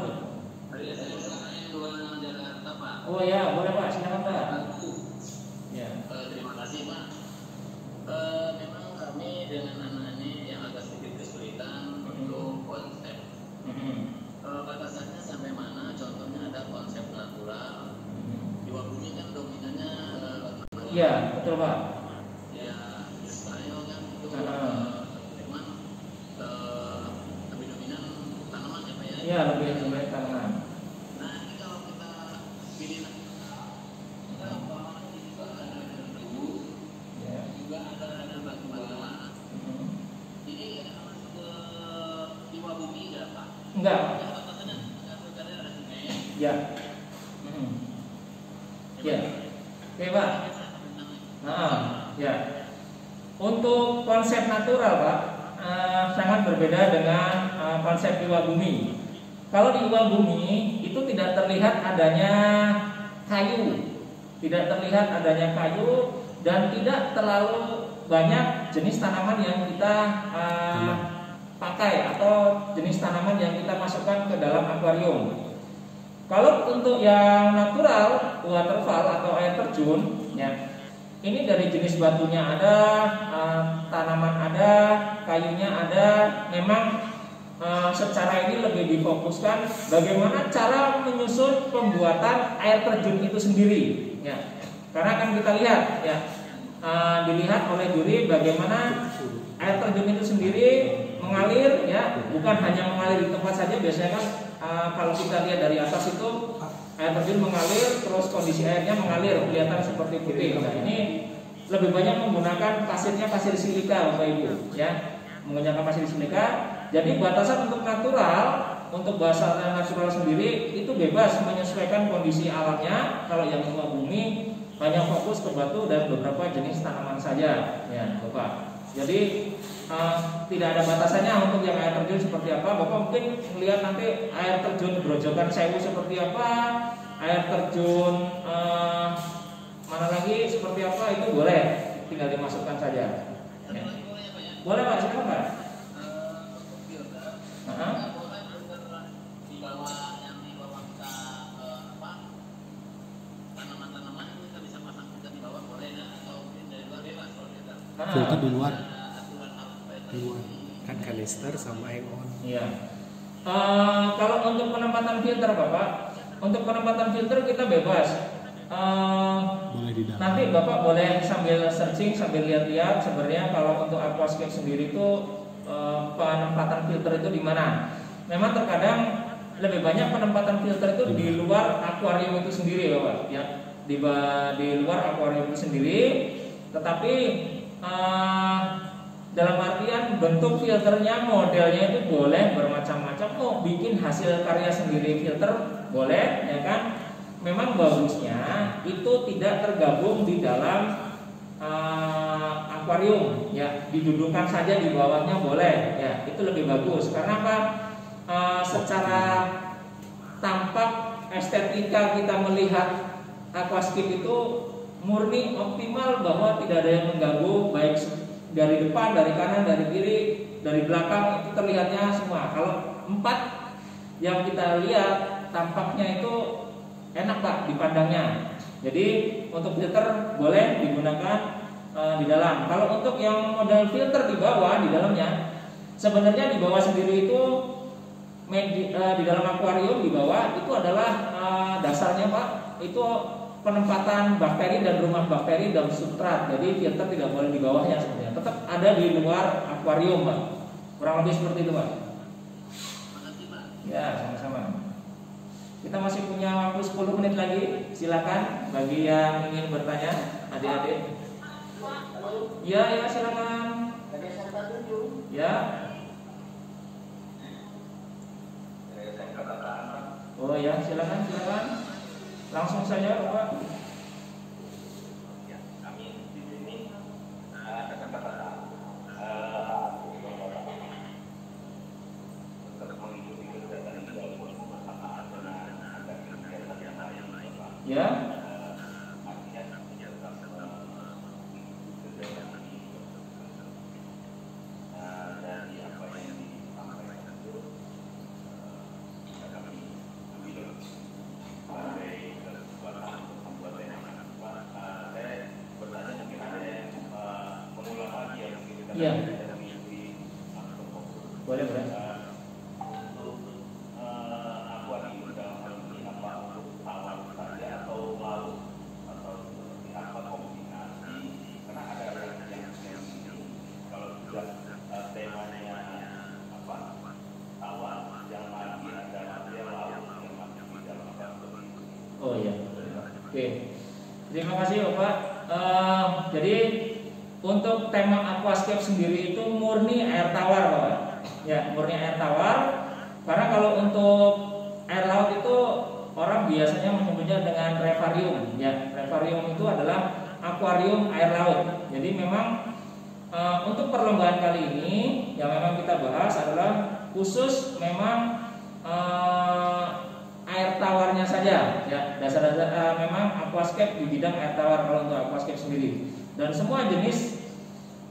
Oh ya, boleh Pak, silakan Pak. Ya. Terima kasih Pak. Memang kami dengan anak ini yang agak sedikit kesulitan untuk konsep. Batasannya sampai mana? Contohnya ada konsep natural. Di Wabumi kan dominannya Iya, betul Pak. Ya, Israel kan itu memang lebih dominan tanaman ya Pak ya. Iya, lebih tanaman. Nah, ini kalau kita pilih kita juga ada dulu, Ya. juga ada batu-batuan. Ini ada masuk ke di Wabumi nggak Pak? Enggak. Ya. Ya. Oke Pak. Ya. Untuk konsep natural Pak, sangat berbeda dengan konsep Iwa Bumi. Kalau di Iwa Bumi itu tidak terlihat adanya kayu, dan tidak terlalu banyak jenis tanaman yang kita pakai atau jenis tanaman yang kita masukkan ke dalam akuarium. Kalau untuk yang natural, waterfall atau air terjun, ya, ini dari jenis batunya ada, tanaman ada, kayunya ada. Memang secara ini lebih difokuskan bagaimana cara menyusun pembuatan air terjun itu sendiri, ya. Karena akan kita lihat, ya, dilihat oleh juri bagaimana air terjun itu sendiri mengalir, ya, bukan hanya mengalir di tempat saja. Biasanya kan kalau kita lihat dari atas itu air terjun mengalir, terus kondisi airnya mengalir, kelihatan seperti putih. Nah, ini lebih banyak menggunakan pasirnya pasir silika, Bapak Ibu, ya, menggunakan pasir silika. Jadi batasan untuk natural, untuk bahasa natural sendiri itu bebas menyesuaikan kondisi alamnya. Kalau yang Iwa Bumi banyak fokus ke batu dan beberapa jenis tanaman saja, ya Bapak. Jadi tidak ada batasannya untuk yang air terjun seperti apa. Bapak mungkin melihat nanti air terjun Grojogan Sewu seperti apa, air terjun mana lagi seperti apa, itu boleh, tinggal dimasukkan saja, ya. Boleh Pak, silakan Pak. Di bawah yang di bawah kita tanaman-tanaman itu kita bisa pasang juga di bawah, boleh ya? Atau mungkin dari luar bebas kalau kita. Filter di luar. Di luar. Kan kanister sama ion. Iya. Kalau untuk penempatan filter Bapak, untuk penempatan filter kita bebas. Boleh di dalam. Nanti Bapak boleh sambil searching, sambil lihat-lihat sebenarnya kalau untuk aquascape sendiri itu penempatan filter itu di mana. Memang terkadang lebih banyak penempatan filter itu di luar akuarium itu sendiri Bapak, ya. Di luar akuarium itu sendiri. Tetapi dalam artian bentuk filternya, modelnya itu boleh bermacam-macam. Mau bikin hasil karya sendiri filter boleh, ya kan? Memang bagusnya itu tidak tergabung di dalam akuarium, ya, didudukan saja di bawahnya boleh, ya, itu lebih bagus. Karena apa? Secara tampak estetika kita melihat aquascape itu murni optimal, bahwa tidak ada yang mengganggu, baik dari depan, dari kanan, dari kiri, dari belakang, itu terlihatnya semua. Kalau 4 yang kita lihat tampaknya itu enak Pak dipandangnya. Jadi untuk filter boleh digunakan di dalam. Kalau untuk yang model filter di bawah, di dalamnya sebenarnya di bawah sendiri itu di dalam akuarium di bawah itu adalah dasarnya Pak, itu penempatan bakteri dan rumah bakteri dan substrat. Jadi filter tidak boleh di bawahnya sebenarnya, tetap ada di luar akuarium Pak. Kurang lebih seperti itu Pak. Ya, sama-sama. Kita masih punya waktu 10 menit lagi. Silakan bagi yang ingin bertanya, adik-adik. Ya, silakan. Ya. Oh ya, silakan. Langsung saja, Bapak. Kami di sini ada kesempatan untuk mengikuti kegiatan ini walaupun bersamaan dengan ada kegiatan yang lain, Pak. Ya. Artinya kami tetap kegiatan ini dari apa yang disampaikan itu kami ambil sebagai kesempatan untuk membuat tema. Saya bertanya mungkin ada yang mengulang lagi yang kita mengikuti Boleh. untuk akuarium dalam hal ini apa untuk tawar saja atau laut atau seperti apa kombinasi, karena ada yang kalau sudah temanya apa tawar yang lagi ada material laut yang masih di dalam seperti itu. Oh iya. Oke. Terima kasih Bapak. Jadi untuk tema aquascape sendiri itu murni air tawar Bapak. Ya, murni air tawar. Karena kalau untuk air laut itu orang biasanya menyebutnya dengan revarium. Ya, revarium itu adalah akuarium air laut. Jadi memang untuk perlombaan kali ini yang memang kita bahas adalah khusus memang air tawarnya saja, ya, dasar-dasar memang aquascape di bidang air tawar kalau untuk aquascape sendiri. Dan semua jenis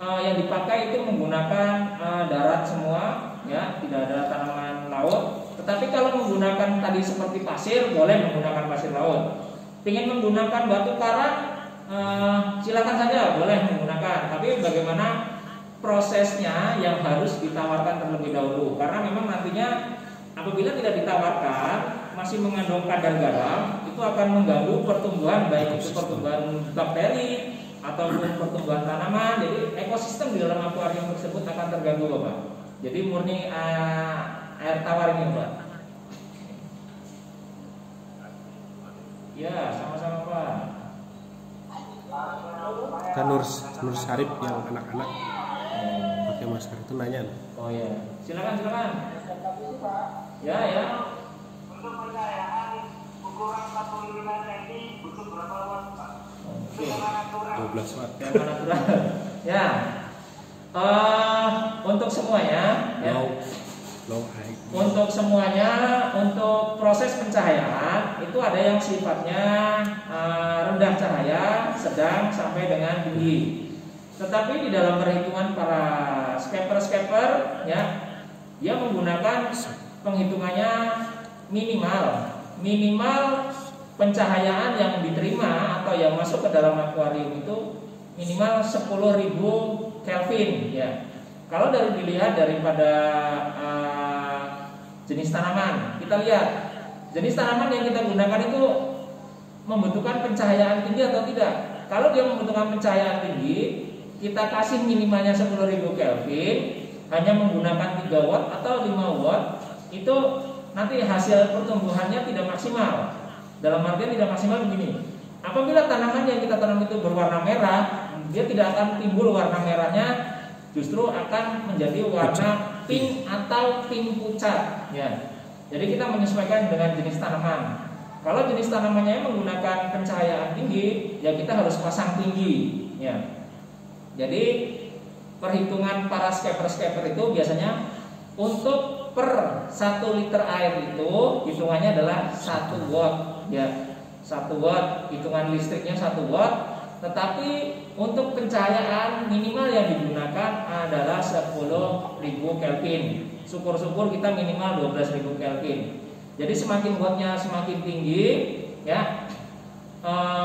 yang dipakai itu menggunakan darat semua, ya, tidak ada tanaman laut. Tetapi kalau menggunakan tadi seperti pasir, boleh menggunakan pasir laut. Ingin menggunakan batu karang, silakan saja, boleh menggunakan. Tapi bagaimana prosesnya yang harus ditawarkan terlebih dahulu, karena memang nantinya apabila tidak ditawarkan masih mengandung kadar garam, itu akan mengganggu pertumbuhan, baik itu pertumbuhan bakteri ataupun pertumbuhan tanaman. Jadi ekosistem di dalam akuarium tersebut akan terganggu Bapak. Jadi murni air tawar ini Pak. Ya, sama-sama Pak. Kan Nur Syarif yang anak-anak pakai masker itu nanya. Oh ya, silakan. Ya. Untuk pencahayaan ukuran 45 cm butuh berapa watt Pak? Oke. 12 watt. Yang mana kurang? Ya. Untuk semuanya, ya. Low high. Untuk semuanya, untuk proses pencahayaan itu ada yang sifatnya rendah cahaya, sedang sampai dengan tinggi. Tetapi di dalam perhitungan para scaper, ya, dia menggunakan penghitungannya minimal pencahayaan yang diterima atau yang masuk ke dalam akuarium itu minimal 10.000 Kelvin, ya. Kalau dilihat daripada jenis tanaman, kita lihat jenis tanaman yang kita gunakan itu membutuhkan pencahayaan tinggi atau tidak. Kalau dia membutuhkan pencahayaan tinggi, kita kasih minimalnya 10.000 Kelvin, hanya menggunakan 3 watt atau 5 watt, itu nanti hasil pertumbuhannya tidak maksimal. Dalam artian tidak maksimal begini. Apabila tanaman yang kita tanam itu berwarna merah, dia tidak akan timbul warna merahnya justru akan menjadi warna pink atau pink pucat ya. Jadi kita menyesuaikan dengan jenis tanaman. Kalau jenis tanamannya menggunakan pencahayaan tinggi, ya kita harus pasang tinggi ya. Jadi perhitungan para skipper itu biasanya untuk per 1 liter air itu hitungannya adalah 1 watt ya. 1 watt, hitungan listriknya 1 watt. Tetapi untuk pencahayaan minimal yang digunakan adalah 10.000 Kelvin. Syukur-syukur kita minimal 12.000 Kelvin. Jadi semakin wattnya semakin tinggi ya,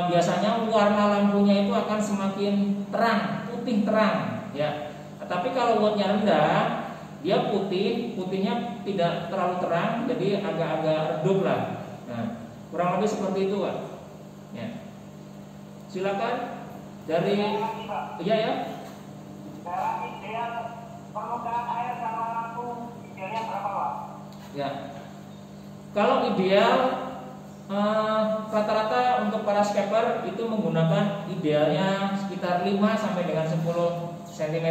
biasanya warna lampunya itu akan semakin terang, putih terang ya. Tapi kalau wattnya rendah, dia putihnya tidak terlalu terang, jadi agak-agak redup lah. Nah, kurang lebih seperti itu Pak. Ya. Silakan dari iya ya. Dalam ideal permukaan air sama lampu idealnya berapa Pak? Ya. Kalau ideal rata-rata untuk para skipper itu menggunakan idealnya sekitar 5 sampai dengan 10 cm.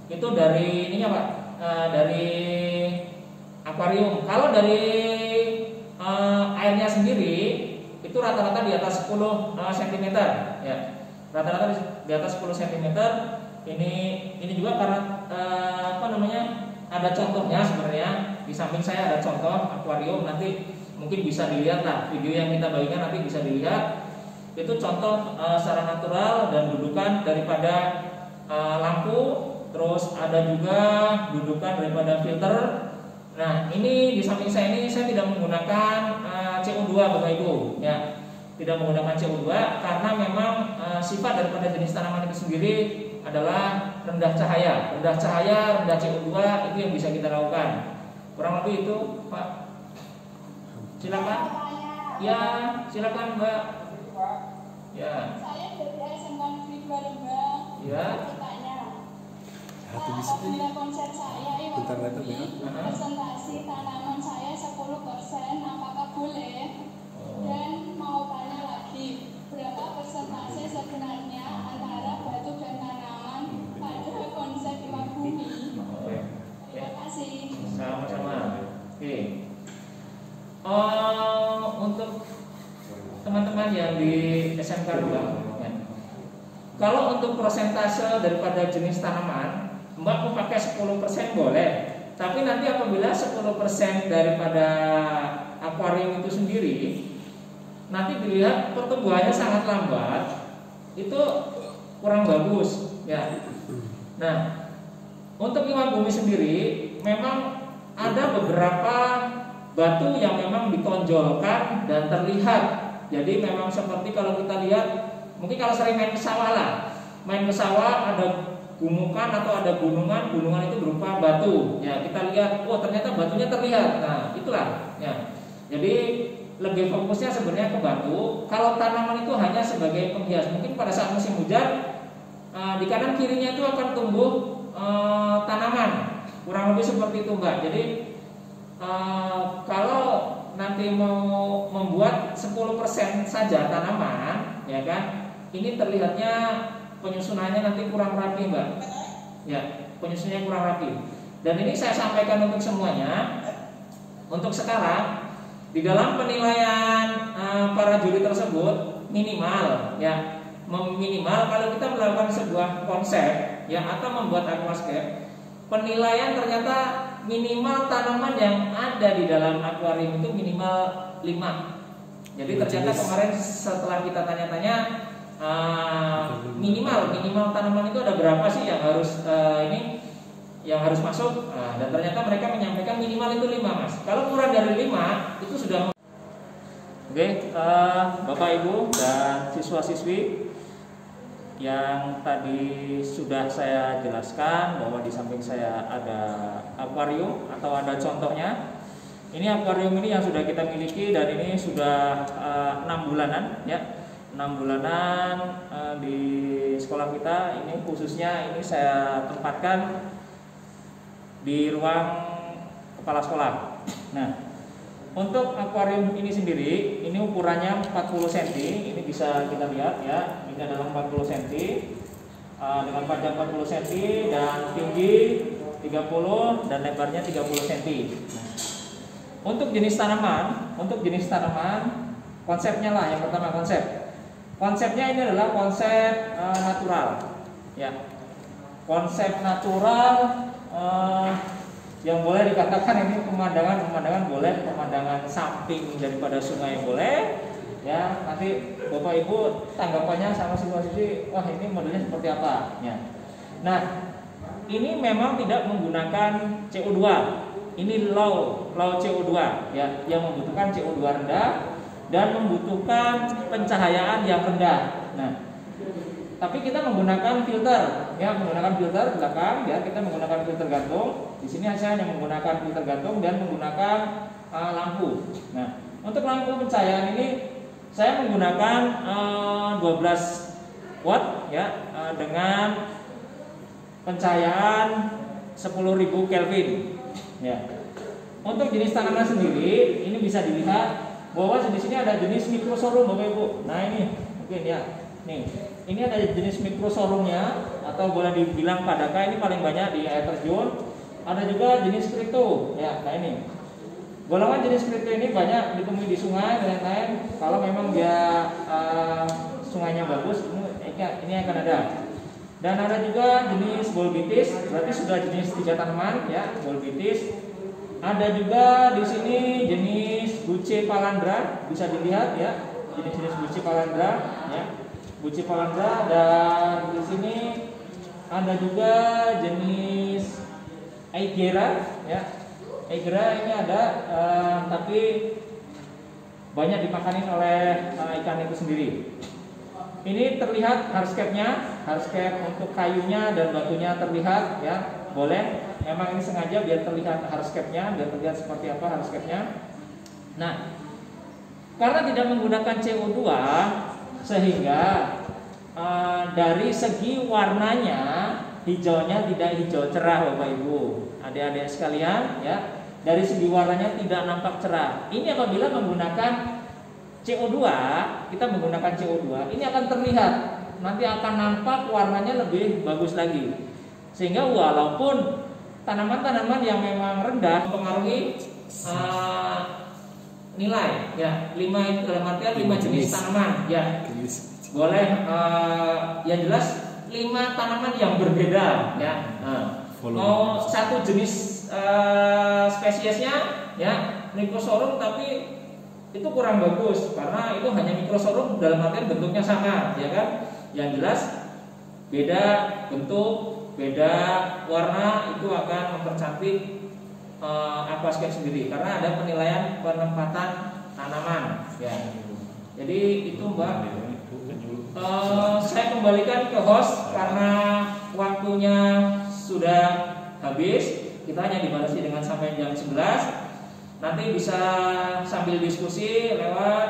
Itu dari ininya Pak, dari akuarium. Kalau dari airnya sendiri itu rata-rata di atas 10 cm ya. Rata-rata di atas 10 cm. Ini juga karena ada contohnya sebenarnya. Di samping saya ada contoh akuarium, nanti mungkin bisa dilihat lah video yang kita bagikan, nanti bisa dilihat. Itu contoh secara natural dan dudukan daripada lampu, terus ada juga dudukan daripada filter. Nah, ini di samping saya ini saya tidak menggunakan CO2 Bapak Ibu ya. Tidak menggunakan CO2 karena memang sifat daripada jenis tanaman itu sendiri adalah rendah cahaya. Rendah cahaya, rendah CO2 itu yang bisa kita lakukan. Kurang lebih itu, Pak. Silakan. Ya, silakan, Mbak. Ya. Saya dari SMK Negeri 2 Lembang. Ya. Bertanya. Bisa. Apabila konsep saya Bentar lagi, ya. presentasi tanaman saya 10%, apakah boleh? Dan mau tanya lagi, berapa persentase sebenarnya antara batu dan tanaman pada konsep Iwakuni? Terima kasih. Sama-sama. Oke. Untuk teman-teman yang di SMK 2 ya. Kalau untuk persentase daripada jenis tanaman, Mbak mau pakai 10% boleh. Tapi nanti apabila 10% daripada akuarium itu sendiri, nanti dilihat pertumbuhannya sangat lambat, itu kurang bagus ya. Nah, untuk Iwakuni sendiri memang ada beberapa batu yang memang ditonjolkan dan terlihat. Jadi memang seperti kalau kita lihat, mungkin kalau sering main ke sawah lah, main ke sawah ada gumukan atau ada gunungan itu berupa batu. Ya, kita lihat, oh ternyata batunya terlihat. Nah, itulah ya. Jadi lebih fokusnya sebenarnya ke batu. Kalau tanaman itu hanya sebagai penghias. Mungkin pada saat musim hujan di kanan kirinya itu akan tumbuh tanaman. Kurang lebih seperti itu Mbak. Jadi kalau nanti mau membuat 10% saja tanaman, ya kan? Ini terlihatnya penyusunannya nanti kurang rapi Mbak. Ya, penyusunannya kurang rapi. Dan ini saya sampaikan untuk semuanya. Untuk sekarang di dalam penilaian para juri tersebut minimal ya, minimal kalau kita melakukan sebuah konsep ya atau membuat aquascape, penilaian ternyata minimal tanaman yang ada di dalam akuarium itu minimal 5. Jadi ternyata kemarin setelah kita tanya-tanya minimal tanaman itu ada berapa sih yang harus yang harus masuk, dan ternyata mereka menyampaikan minimal itu 5 Mas. Kalau kurang dari 5 itu sudah. Oke, Bapak Ibu dan siswa-siswi yang tadi sudah saya jelaskan bahwa di samping saya ada akuarium atau ada contohnya. Ini akuarium ini yang sudah kita miliki dan ini sudah 6 bulanan ya. 6 bulanan di sekolah kita. Ini khususnya ini saya tempatkan di ruang kepala sekolah. Nah, untuk akuarium ini sendiri, ini ukurannya 40 cm. Ini bisa kita lihat ya, ini adalah 40 cm. dengan panjang 40 cm dan tinggi 30 dan lebarnya 30 cm. Untuk jenis tanaman, konsepnya lah yang pertama konsepnya ini adalah konsep natural, ya. Konsep natural yang boleh dikatakan ini pemandangan boleh, pemandangan samping daripada sungai boleh, ya. Nanti Bapak Ibu tanggapannya sama situasi, wah ini modelnya seperti apa, ya. Nah, ini memang tidak menggunakan CO2. Ini low CO2, ya, yang membutuhkan CO2 rendah dan membutuhkan pencahayaan yang rendah. Nah, tapi kita menggunakan filter, ya, menggunakan filter belakang, ya, kita menggunakan filter gantung. Di sini saya hanya menggunakan filter gantung dan menggunakan lampu. Nah, untuk lampu pencahayaan ini saya menggunakan 12 watt, ya, dengan pencahayaan 10.000 Kelvin. Ya. Untuk jenis tanaman sendiri, ini bisa dilihat bahwa di sini ada jenis microsorghum, Bapak Ibu. Nah ini mungkin ya, nih ini ada jenis microsorghumnya atau boleh dibilang padaka, ini paling banyak di air terjun. Ada juga jenis kripto, ya. Nah ini golongan jenis kripto ini banyak ditemui di sungai dan lain-lain. Kalau memang dia sungainya bagus, ini akan ada. Dan ada juga jenis bolbitis, berarti sudah jenis 3 tanaman, ya, bolbitis. Ada juga di sini jenis Buce palandra, bisa dilihat, ya, jenis-jenis Buce palandra, ya, Buce palandra. Dan di sini ada juga jenis Aegera, ya, Aegera ini ada, tapi banyak dimakanin oleh ikan itu sendiri. Ini terlihat hardscape-nya, hardscape untuk kayunya dan batunya terlihat, ya, boleh. Memang ini sengaja biar terlihat hardscape-nya, biar terlihat seperti apa hardscape-nya. Nah, karena tidak menggunakan CO2, sehingga dari segi warnanya hijaunya tidak hijau cerah, Bapak Ibu, adik-adik sekalian, ya. Dari segi warnanya tidak nampak cerah. Ini apabila menggunakan CO2, kita menggunakan CO2, ini akan terlihat, nanti akan nampak warnanya lebih bagus lagi. Sehingga walaupun tanaman-tanaman yang memang rendah mempengaruhi nilai, ya, 5 itu dalam artian 5 jenis tanaman, ya. Boleh, yang jelas 5 tanaman yang berbeda, ya. Mau satu jenis spesiesnya, ya, microsorghum, tapi itu kurang bagus karena itu hanya microsorghum dalam artian bentuknya sama, ya kan? Yang jelas beda bentuk, beda warna, itu akan mempercantik aquascape sendiri karena ada penilaian penempatan tanaman, ya. Jadi itu Mbak, saya kembalikan ke host karena waktunya sudah habis. Kita hanya dibatasi dengan sampai jam 11. Nanti bisa sambil diskusi lewat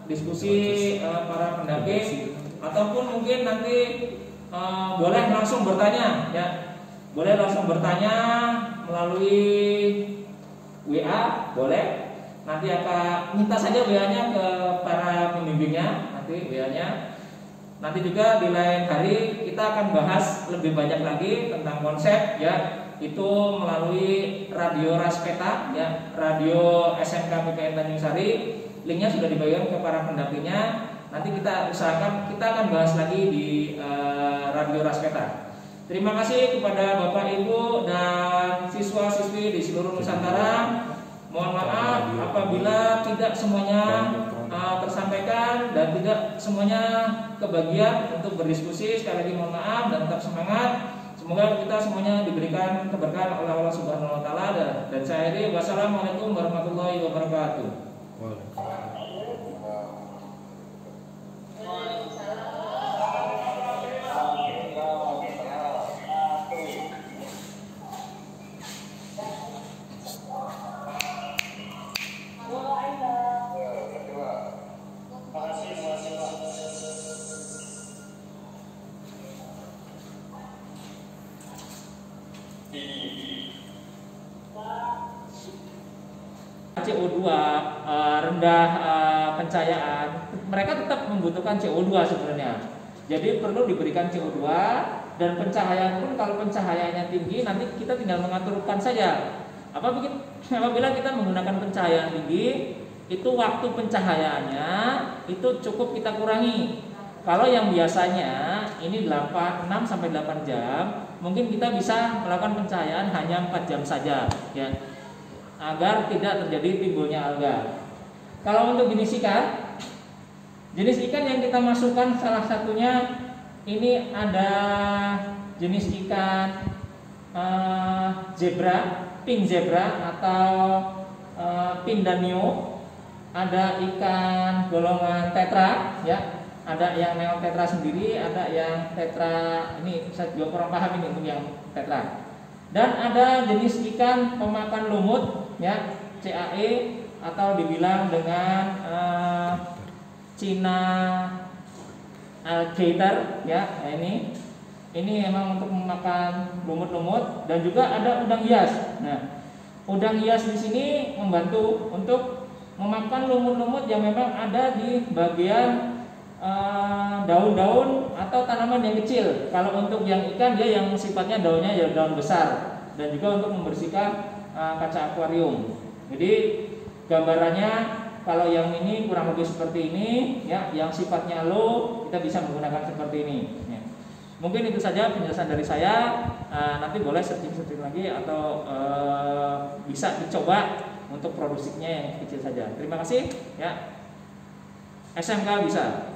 diskusi para pendamping, ataupun mungkin nanti boleh langsung bertanya, ya, boleh langsung bertanya melalui WA, boleh. Nanti akan minta saja WA-nya ke para pembimbingnya, nanti WA-nya. Nanti juga di lain hari kita akan bahas lebih banyak lagi tentang konsep, ya. Itu melalui radio Raspeta, ya, radio SMK PPN Tanjung Sari. Linknya sudah dibagikan ke para pendampingnya. Nanti kita usahakan kita akan bahas lagi di radio Raspeta. Terima kasih kepada Bapak Ibu dan siswa-siswi di seluruh Nusantara. Mohon maaf apabila tidak semuanya tersampaikan dan tidak semuanya kebagian untuk berdiskusi. Sekali lagi mohon maaf dan tetap semangat. Semoga kita semuanya diberikan keberkahan oleh Allah Subhanahu wa taala. Dan saya akhiri, wassalamualaikum warahmatullahi wabarakatuh. CO2 rendah pencahayaan, mereka tetap membutuhkan CO2 sebenarnya. Jadi perlu diberikan CO2 dan pencahayaan pun kalau pencahayaannya tinggi nanti kita tinggal mengaturkan saja. Apabila kita menggunakan pencahayaan tinggi, itu waktu pencahayaannya itu cukup kita kurangi. Kalau yang biasanya ini 6 sampai 8 jam, mungkin kita bisa melakukan pencahayaan hanya 4 jam saja ya. Agar tidak terjadi timbulnya alga. Kalau untuk jenis ikan yang kita masukkan salah satunya ini ada jenis ikan zebra, pink zebra atau pindanio. Ada ikan golongan tetra ya. Ada yang neon tetra sendiri, ada yang tetra, ini saya juga kurang paham ini untuk yang tetra. Dan ada jenis ikan pemakan lumut ya, CAE atau dibilang dengan China alligator ya. Nah, ini memang untuk memakan lumut-lumut dan juga ada udang hias. Nah, udang hias di sini membantu untuk memakan lumut-lumut yang memang ada di bagian daun-daun atau tanaman yang kecil. Kalau untuk yang ikan dia yang sifatnya daunnya ya daun besar dan juga untuk membersihkan kaca akuarium. Jadi gambarannya kalau yang ini kurang lebih seperti ini ya, yang sifatnya low kita bisa menggunakan seperti ini ya. Mungkin itu saja penjelasan dari saya. Nanti boleh searching lagi atau bisa dicoba untuk produksinya yang kecil saja. Terima kasih ya. SMK bisa.